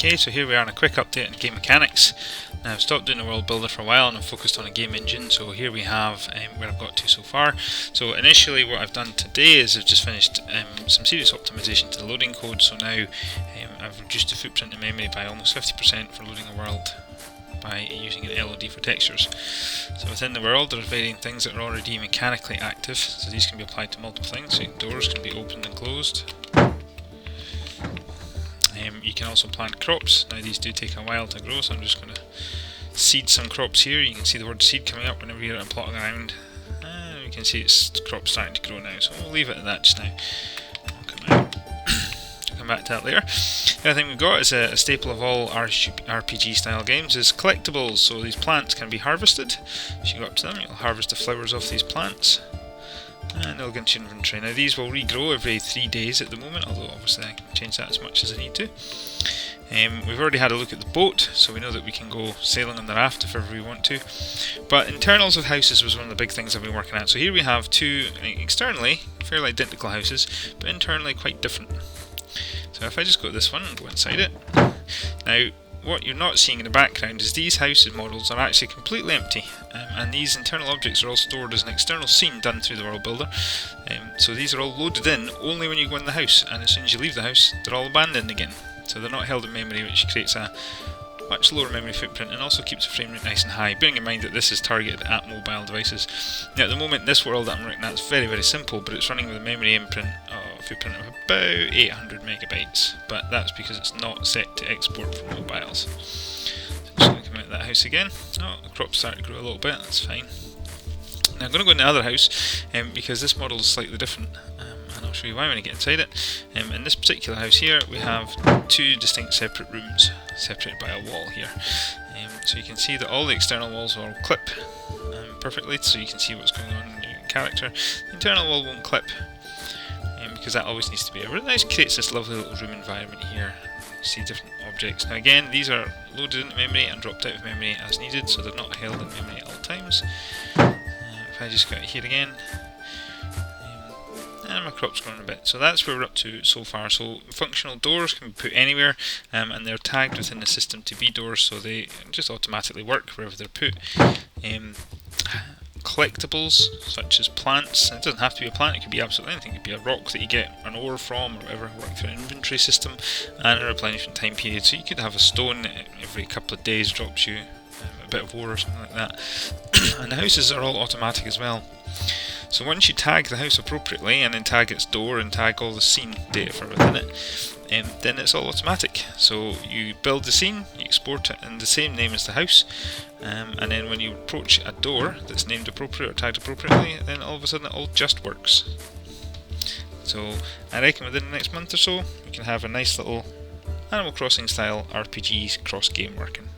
Okay, so here we are on a quick update on game mechanics. Now I've stopped doing the world builder for a while and I'm focused on a game engine, so here we have where I've got to so far. So initially what I've done today is I've just finished some serious optimization to the loading code, so now I've reduced the footprint in memory by almost 50% for loading a world by using an LOD for textures. So within the world there are varying things that are already mechanically active, so these can be applied to multiple things. So doors can be opened and closed. You can also plant crops. Now these do take a while to grow, so I'm just going to seed some crops here. You can see the word seed coming up whenever you're plotting around. You can see it's crops starting to grow now, so we'll leave it at that just now. I'll come back to that later. The other thing we've got is a staple of all RPG style games is collectibles. So these plants can be harvested. As you go up to them, you'll harvest the flowers off these plants. And they'll go into your inventory. Now these will regrow every 3 days at the moment, although obviously I can change that as much as I need to. We've already had a look at the boat, so we know that we can go sailing on the raft if ever we want to. But internals of houses was one of the big things I've been working at. So here we have two externally fairly identical houses, but internally quite different. So if I just go to this one and go inside it. Now what you're not seeing in the background is these houses models are actually completely empty, and these internal objects are all stored as an external scene done through the world builder. So these are all loaded in only when you go in the house, and as soon as you leave the house they're all abandoned again. So they're not held in memory, which creates a much lower memory footprint and also keeps the frame rate nice and high, bearing in mind that this is targeted at mobile devices. Now at the moment this world that I'm looking at is very simple, but it's running with a memory footprint of about 800 megabytes, but that's because it's not set to export from mobiles. So I'm just going to come out of that house again. Oh, the crops start to grow a little bit, that's fine. Now I'm going to go in the other house because this model is slightly different, and I'll show you why when I get inside it. In this particular house here we have two distinct separate rooms separated by a wall here. So you can see that all the external walls will clip perfectly, so you can see what's going on in your character. The internal wall won't clip because that always needs to be. It really nice, creates this lovely little room environment here. You see different objects. Now again, these are loaded into memory and dropped out of memory as needed, so they're not held in memory at all times. If I just go out here again, and my crop's growing a bit. So that's where we're up to so far. So functional doors can be put anywhere, and they're tagged within the system to be doors, so they just automatically work wherever they're put. Collectibles such as plants, and it doesn't have to be a plant, it could be absolutely anything. It could be a rock that you get an ore from or whatever, work through an inventory system and a replenishment time period. So you could have a stone every couple of days drops you a bit of ore or something like that. And the houses are all automatic as well. So once you tag the house appropriately and then tag its door and tag all the scene data for within it, then it's all automatic. So you build the scene, you export it in the same name as the house, and then when you approach a door that's named appropriate or tagged appropriately, then all of a sudden it all just works. So I reckon within the next month or so we can have a nice little Animal Crossing style RPG cross game working.